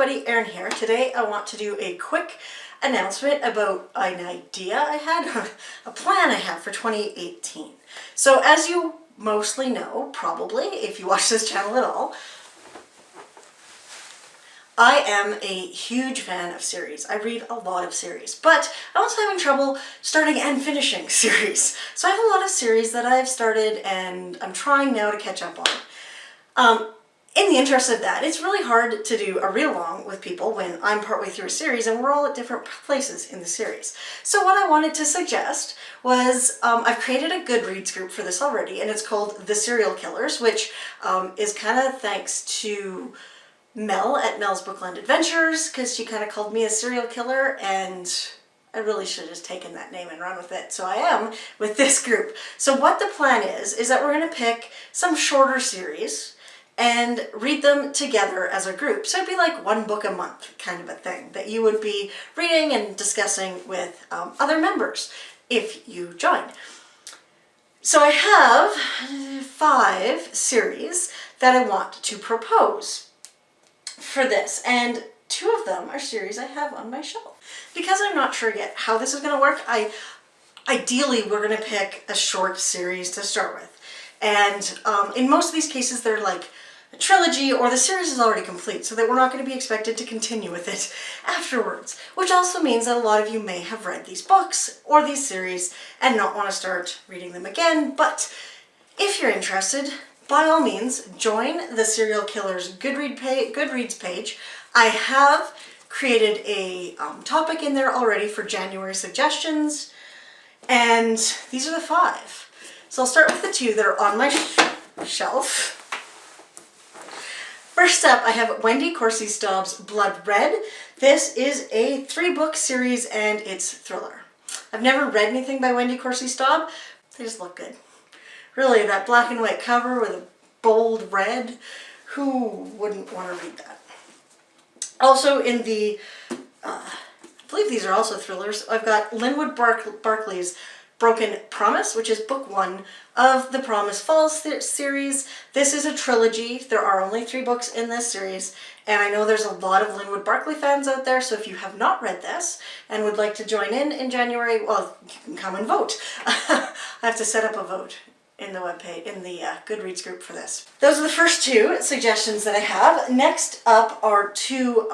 everybody, Erin here. Today I want to do a quick announcement about an idea I had, a plan I have for 2018. So as you mostly know, probably, if you watch this channel at all, I am a huge fan of series. I read a lot of series, but I'm also having trouble starting and finishing series. So I have a lot of series that I've started and I'm trying now to catch up on. In the interest of that, it's really hard to do a read-along with people when I'm partway through a series and we're all at different places in the series. So what I wanted to suggest was, I've created a Goodreads group for this already, and it's called The Serial Killers, which is kind of thanks to Mel at Mel's Bookland Adventures, because she kind of called me a serial killer, and I really should have just taken that name and run with it. So I am with this group. So what the plan is that we're going to pick some shorter series and read them together as a group. So it'd be like one book a month kind of a thing that you would be reading and discussing with other members if you join. So I have 5 series that I want to propose for this, and 2 of them are series I have on my shelf. Because I'm not sure yet how this is going to work, ideally we're going to pick a short series to start with. And in most of these cases they're like a trilogy, or the series is already complete, so that we're not going to be expected to continue with it afterwards. Which also means that a lot of you may have read these books or these series and not want to start reading them again. But if you're interested, by all means, join the Serial Killers Goodreads page. I have created a topic in there already for January suggestions, and these are the 5. So I'll start with the 2 that are on my shelf. First up, I have Wendy Corsi Staub's Blood Red. This is a 3-book series and it's thriller. I've never read anything by Wendy Corsi Staub. They just look good. Really, that black and white cover with a bold red, who wouldn't want to read that? Also in the, I believe these are also thrillers, I've got Linwood Barclay's Broken Promise, which is book 1 of the Promise Falls series. This is a trilogy. There are only 3 books in this series, and I know there's a lot of Linwood Barclay fans out there, so if you have not read this and would like to join in January, well, you can come and vote. I have to set up a vote in the webpage, in the Goodreads group for this. Those are the first 2 suggestions that I have. Next up are 2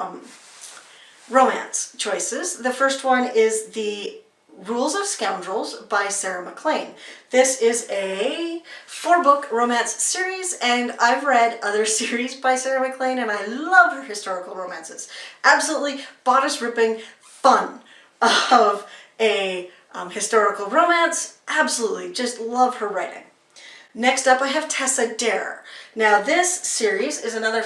romance choices. The first one is the Rules of Scoundrels by Sarah MacLean. This is a 4-book romance series, and I've read other series by Sarah MacLean, and I love her historical romances. Absolutely bodice-ripping fun of a historical romance. Absolutely, just love her writing. Next up, I have Tessa Dare. Now this series is another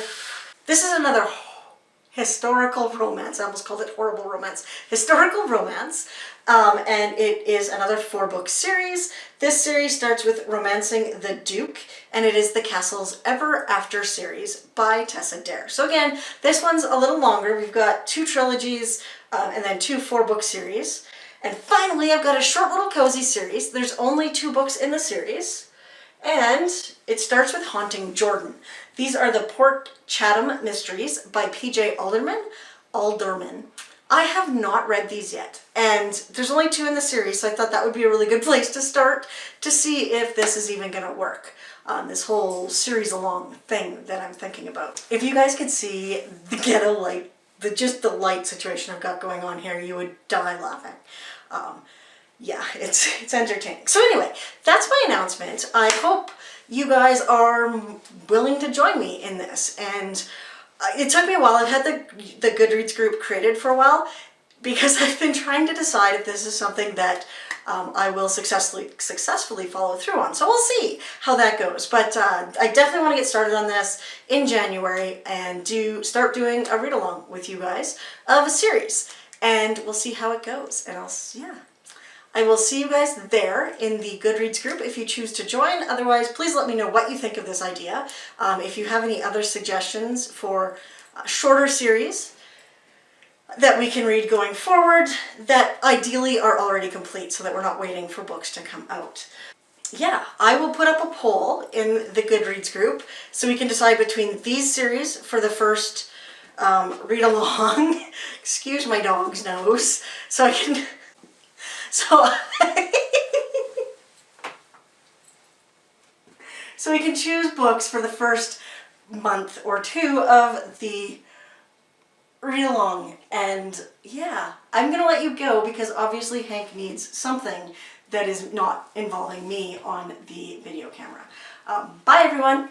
historical romance. I almost called it horrible romance. Historical romance. And it is another 4-book series. This series starts with Romancing the Duke, and it is the Castles Ever After series by Tessa Dare. So again, this one's a little longer. We've got 2 trilogies and then 2 4-book series. And finally, I've got a short little cozy series. There's only 2 books in the series, and it starts with Haunting Jordan. These are the Port Chatham Mysteries by P.J. Alderman. I have not read these yet, and there's only 2 in the series, so I thought that would be a really good place to start to see if this is even going to work. This whole series-along thing that I'm thinking about. If you guys could see the ghetto light, just the light situation I've got going on here, you would die laughing. Yeah, it's entertaining. So anyway, that's my announcement. I hope you guys are willing to join me in this, and it took me a while. I've had the Goodreads group created for a while because I've been trying to decide if this is something that I will successfully follow through on. So we'll see how that goes. But I definitely want to get started on this in January and start doing a read-along with you guys of a series. And we'll see how it goes. And I will see you guys there in the Goodreads group if you choose to join. Otherwise, please let me know what you think of this idea. If you have any other suggestions for shorter series that we can read going forward that ideally are already complete so that we're not waiting for books to come out. Yeah, I will put up a poll in the Goodreads group so we can decide between these series for the first read along. Excuse my dog's nose. So I can, so so we can choose books for the first month or two of the read along. And yeah, I'm gonna let you go because obviously Hank needs something that is not involving me on the video camera. Bye everyone!